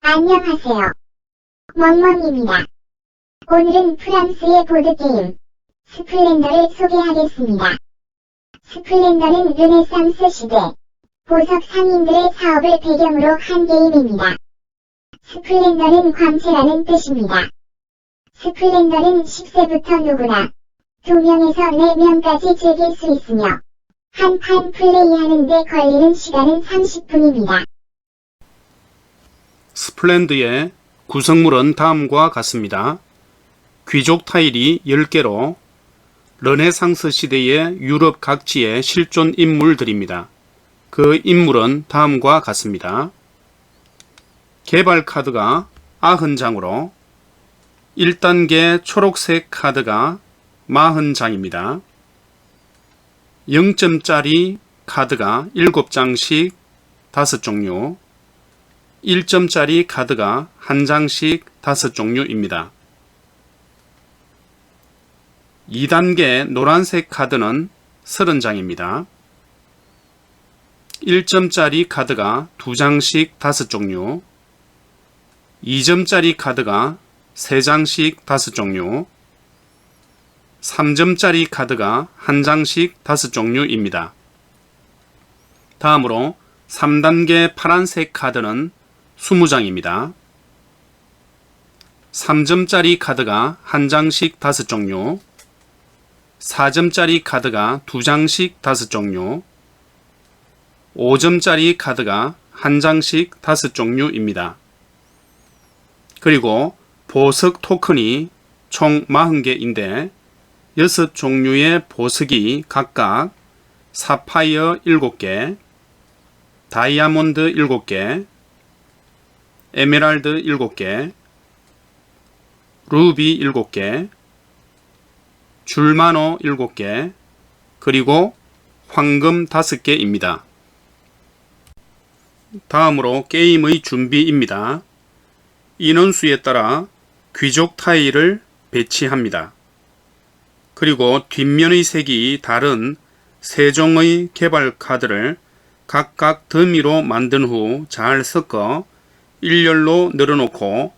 안녕하세요. 멍멍입니다. 오늘은 프랑스의 보드게임 스플렌더를 소개하겠습니다. 스플렌더는 르네상스 시대 보석 상인들의 사업을 배경으로 한 게임입니다. 스플렌더는 광채라는 뜻입니다. 스플렌더는 10세부터 누구나 2명에서 4명까지 즐길 수 있으며 한 판 플레이하는 데 걸리는 시간은 30분입니다. 스플렌드의 구성물은 다음과 같습니다. 귀족 타일이 10개로 르네상스 시대의 유럽 각지의 실존 인물들입니다. 그 인물은 다음과 같습니다. 개발 카드가 90장으로 1단계 초록색 카드가 40장입니다. 0점짜리 카드가 7장씩 5종류, 1점짜리 카드가 1장씩 5종류입니다. 2단계 노란색 카드는 30장입니다. 1점짜리 카드가 2장씩 5종류, 2점짜리 카드가 3장씩 5종류, 3점짜리 카드가 1장씩 5종류입니다. 다음으로 3단계 파란색 카드는 20장입니다. 3점짜리 카드가 1장씩 5종류, 4점짜리 카드가 2장씩 5종류, 5점짜리 카드가 1장씩 5종류입니다. 그리고 보석 토큰이 총 40개인데 6종류의 보석이 각각 사파이어 7개, 다이아몬드 7개, 에메랄드 7개, 루비 7개, 줄마노 7개, 그리고 황금 5개입니다. 다음으로 게임의 준비입니다. 인원수에 따라 귀족 타일을 배치합니다. 그리고 뒷면의 색이 다른 3종의 개발 카드를 각각 더미로 만든 후 잘 섞어 일렬로 늘어놓고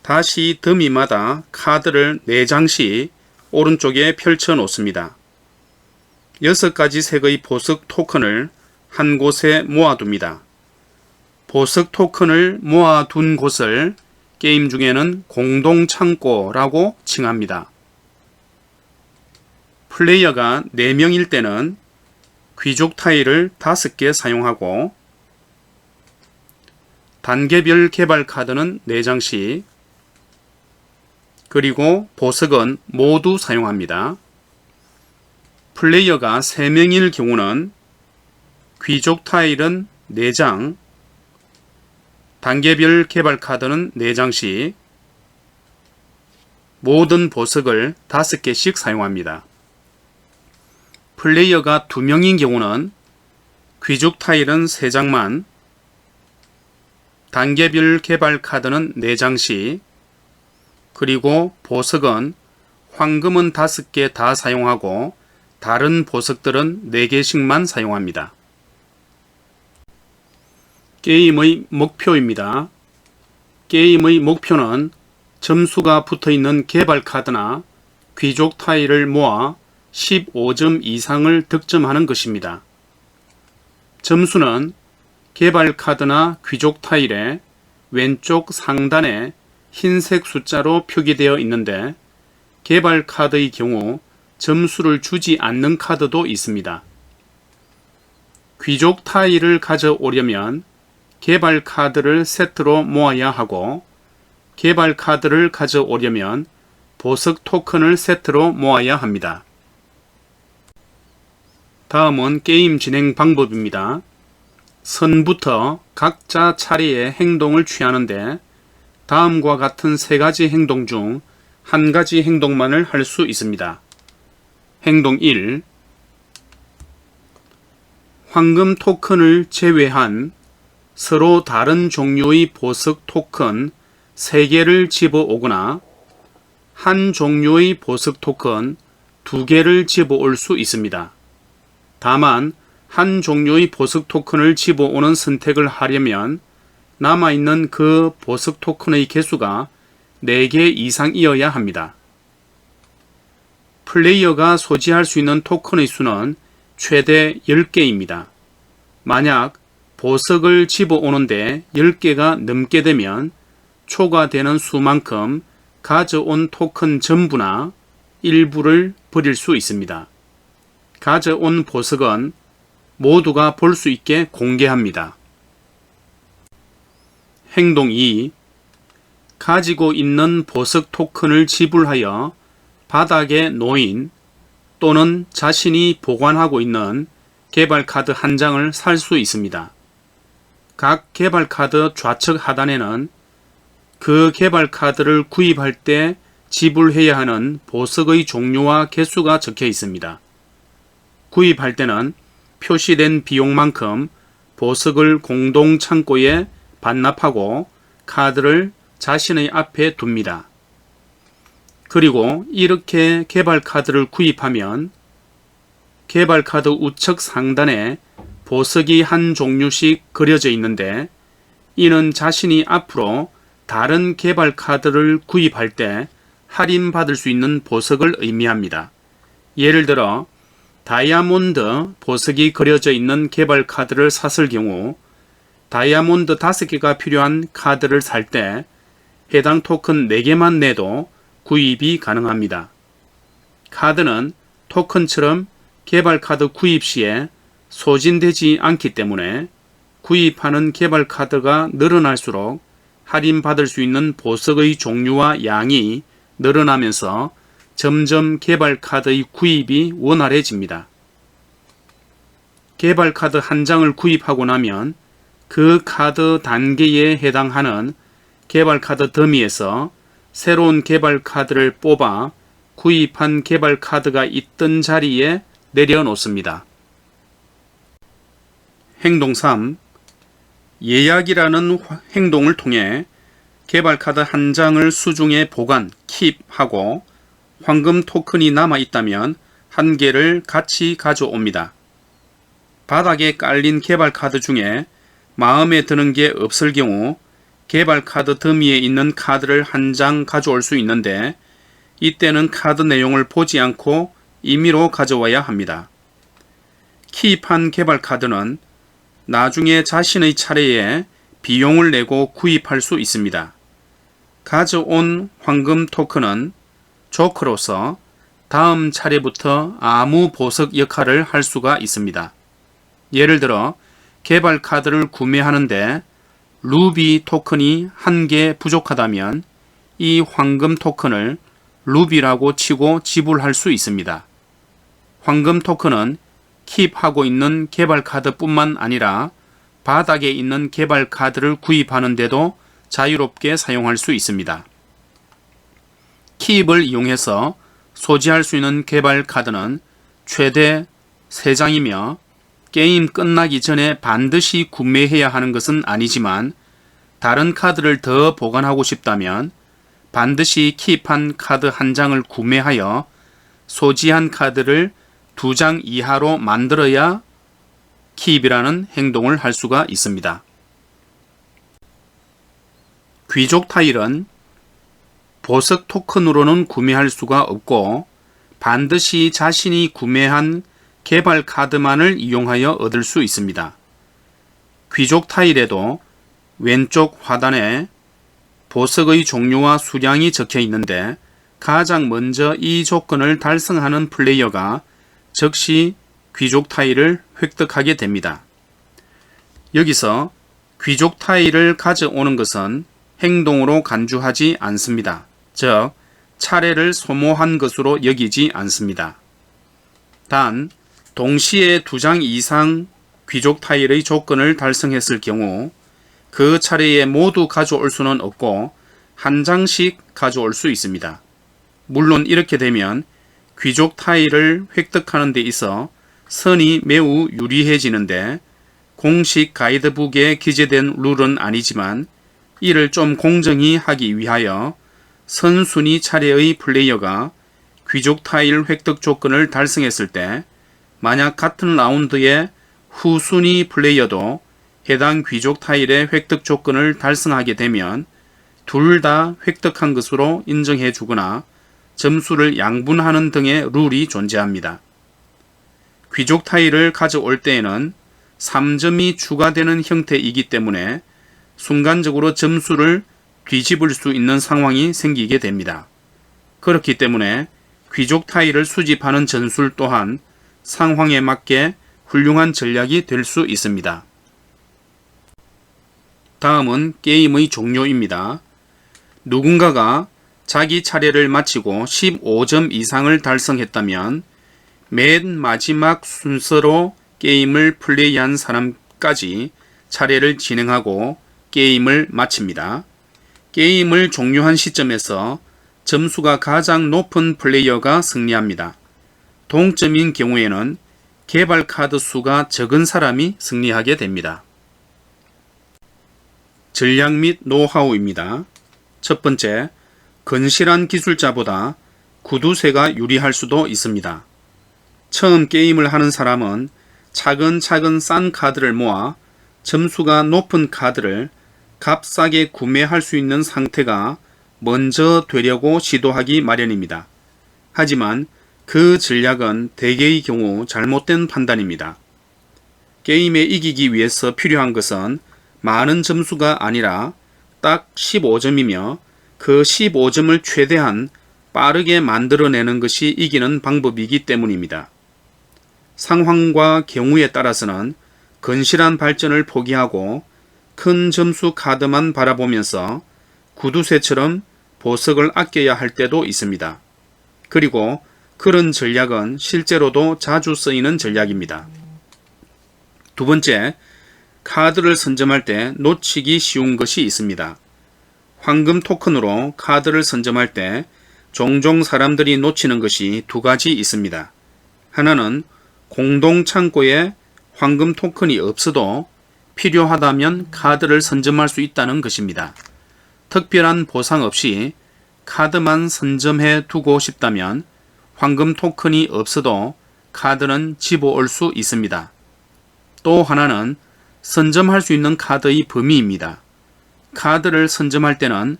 다시 더미마다 카드를 4장씩 오른쪽에 펼쳐 놓습니다. 6가지 색의 보석 토큰을 한 곳에 모아둡니다. 보석 토큰을 모아둔 곳을 게임 중에는 공동창고라고 칭합니다. 플레이어가 4명일 때는 귀족 타일을 5개 사용하고 단계별 개발 카드는 4장씩, 그리고 보석은 모두 사용합니다. 플레이어가 3명일 경우는 귀족 타일은 4장, 단계별 개발 카드는 4장씩, 모든 보석을 5개씩 사용합니다. 플레이어가 2명인 경우는 귀족 타일은 3장만, 단계별 개발 카드는 4장씩, 그리고 보석은 황금은 5개 다 사용하고 다른 보석들은 4개씩만 사용합니다. 게임의 목표입니다. 게임의 목표는 점수가 붙어있는 개발 카드나 귀족 타일을 모아 15점 이상을 득점하는 것입니다. 점수는 개발 카드나 귀족 타일의 왼쪽 상단에 흰색 숫자로 표기되어 있는데 개발 카드의 경우 점수를 주지 않는 카드도 있습니다. 귀족 타일을 가져오려면 개발 카드를 세트로 모아야 하고 개발 카드를 가져오려면 보석 토큰을 세트로 모아야 합니다. 다음은 게임 진행 방법입니다. 선부터 각자 차례의 행동을 취하는데 다음과 같은 3가지 행동 중 1가지 행동만을 할 수 있습니다. 행동 1. 황금 토큰을 제외한 서로 다른 종류의 보석 토큰 3개를 집어오거나 한 종류의 보석 토큰 2개를 집어올 수 있습니다. 다만 한 종류의 보석 토큰을 집어오는 선택을 하려면 남아있는 그 보석 토큰의 개수가 4개 이상이어야 합니다. 플레이어가 소지할 수 있는 토큰의 수는 최대 10개입니다. 만약 보석을 집어오는데 10개가 넘게 되면 초과되는 수만큼 가져온 토큰 전부나 일부를 버릴 수 있습니다. 가져온 보석은 모두가 볼 수 있게 공개합니다. 행동 2. 가지고 있는 보석 토큰을 지불하여 바닥에 놓인 또는 자신이 보관하고 있는 개발카드 한 장을 살 수 있습니다. 각 개발카드 좌측 하단에는 그 개발카드를 구입할 때 지불해야 하는 보석의 종류와 개수가 적혀 있습니다. 구입할 때는 표시된 비용만큼 보석을 공동 창고에 반납하고 카드를 자신의 앞에 둡니다. 그리고 이렇게 개발카드를 구입하면 개발카드 우측 상단에 보석이 한 종류씩 그려져 있는데 이는 자신이 앞으로 다른 개발카드를 구입할 때 할인받을 수 있는 보석을 의미합니다. 예를 들어 다이아몬드 보석이 그려져 있는 개발카드를 샀을 경우 다이아몬드 5개가 필요한 카드를 살 때 해당 토큰 4개만 내도 구입이 가능합니다. 카드는 토큰처럼 개발카드 구입 시에 소진되지 않기 때문에 구입하는 개발카드가 늘어날수록 할인받을 수 있는 보석의 종류와 양이 늘어나면서 점점 개발카드의 구입이 원활해집니다. 개발카드 한 장을 구입하고 나면 그 카드 단계에 해당하는 개발카드 더미에서 새로운 개발카드를 뽑아 구입한 개발카드가 있던 자리에 내려놓습니다. 행동 3. 예약이라는 행동을 통해 개발카드 한 장을 수중에 보관, 킵하고 황금 토큰이 남아있다면 한 개를 같이 가져옵니다. 바닥에 깔린 개발카드 중에 마음에 드는 게 없을 경우 개발카드 더미에 있는 카드를 한 장 가져올 수 있는데 이때는 카드 내용을 보지 않고 임의로 가져와야 합니다. 킵한 개발카드는 나중에 자신의 차례에 비용을 내고 구입할 수 있습니다. 가져온 황금 토큰은 조커로서 다음 차례부터 아무 보석 역할을 할 수가 있습니다. 예를 들어 개발카드를 구매하는데 루비 토큰이 1개 부족하다면 이 황금 토큰을 루비라고 치고 지불할 수 있습니다. 황금 토큰은 킵하고 있는 개발카드 뿐만 아니라 바닥에 있는 개발카드를 구입하는 데도 자유롭게 사용할 수 있습니다. 킵을 이용해서 소지할 수 있는 개발카드는 최대 3장이며 게임 끝나기 전에 반드시 구매해야 하는 것은 아니지만 다른 카드를 더 보관하고 싶다면 반드시 킵한 카드 한 장을 구매하여 소지한 카드를 2장 이하로 만들어야 킵이라는 행동을 할 수가 있습니다. 귀족 타일은 보석 토큰으로는 구매할 수가 없고 반드시 자신이 구매한 개발 카드만을 이용하여 얻을 수 있습니다. 귀족 타일에도 왼쪽 하단에 보석의 종류와 수량이 적혀 있는데 가장 먼저 이 조건을 달성하는 플레이어가 즉시 귀족 타일을 획득하게 됩니다. 여기서 귀족 타일을 가져오는 것은 행동으로 간주하지 않습니다. 즉, 차례를 소모한 것으로 여기지 않습니다. 단, 동시에 2장 이상 귀족 타일의 조건을 달성했을 경우 그 차례에 모두 가져올 수는 없고 한 장씩 가져올 수 있습니다. 물론 이렇게 되면 귀족 타일을 획득하는 데 있어 선이 매우 유리해지는데 공식 가이드북에 기재된 룰은 아니지만 이를 좀 공정히 하기 위하여 선순위 차례의 플레이어가 귀족 타일 획득 조건을 달성했을 때 만약 같은 라운드의 후순위 플레이어도 해당 귀족 타일의 획득 조건을 달성하게 되면 둘 다 획득한 것으로 인정해 주거나 점수를 양분하는 등의 룰이 존재합니다. 귀족 타일을 가져올 때에는 3점이 추가되는 형태이기 때문에 순간적으로 점수를 뒤집을 수 있는 상황이 생기게 됩니다. 그렇기 때문에 귀족 타일을 수집하는 전술 또한 상황에 맞게 훌륭한 전략이 될 수 있습니다. 다음은 게임의 종료입니다. 누군가가 자기 차례를 마치고 15점 이상을 달성했다면 맨 마지막 순서로 게임을 플레이한 사람까지 차례를 진행하고 게임을 마칩니다. 게임을 종료한 시점에서 점수가 가장 높은 플레이어가 승리합니다. 동점인 경우에는 개발 카드 수가 적은 사람이 승리하게 됩니다. 전략 및 노하우입니다. 첫 번째, 건실한 기술자보다 구두쇠가 유리할 수도 있습니다. 처음 게임을 하는 사람은 차근차근 싼 카드를 모아 점수가 높은 카드를 값싸게 구매할 수 있는 상태가 먼저 되려고 시도하기 마련입니다. 하지만 그 전략은 대개의 경우 잘못된 판단입니다. 게임에 이기기 위해서 필요한 것은 많은 점수가 아니라 딱 15점이며 그 15점을 최대한 빠르게 만들어내는 것이 이기는 방법이기 때문입니다. 상황과 경우에 따라서는 건실한 발전을 포기하고 큰 점수 카드만 바라보면서 구두쇠처럼 보석을 아껴야 할 때도 있습니다. 그리고 그런 전략은 실제로도 자주 쓰이는 전략입니다. 두 번째, 카드를 선점할 때 놓치기 쉬운 것이 있습니다. 황금 토큰으로 카드를 선점할 때 종종 사람들이 놓치는 것이 두 가지 있습니다. 하나는 공동 창고에 황금 토큰이 없어도 필요하다면 카드를 선점할 수 있다는 것입니다. 특별한 보상 없이 카드만 선점해 두고 싶다면 황금 토큰이 없어도 카드는 집어올 수 있습니다. 또 하나는 선점할 수 있는 카드의 범위입니다. 카드를 선점할 때는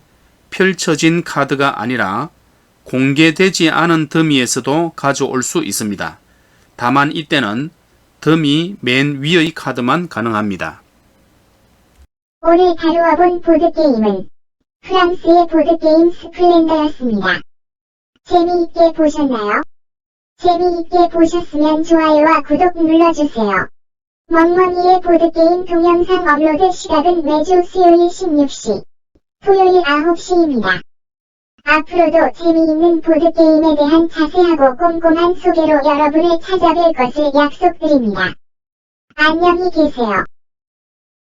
펼쳐진 카드가 아니라 공개되지 않은 더미에서도 가져올 수 있습니다. 다만 이때는 더미 맨 위의 카드만 가능합니다. 오늘 다루어 본 보드게임은 프랑스의 보드게임 스플렌더였습니다. 재미있게 보셨나요? 재미있게 보셨으면 좋아요와 구독 눌러주세요. 멍멍이의 보드게임 동영상 업로드 시각은 매주 수요일 16시, 토요일 9시입니다. 앞으로도 재미있는 보드게임에 대한 자세하고 꼼꼼한 소개로 여러분을 찾아뵐 것을 약속드립니다. 안녕히 계세요.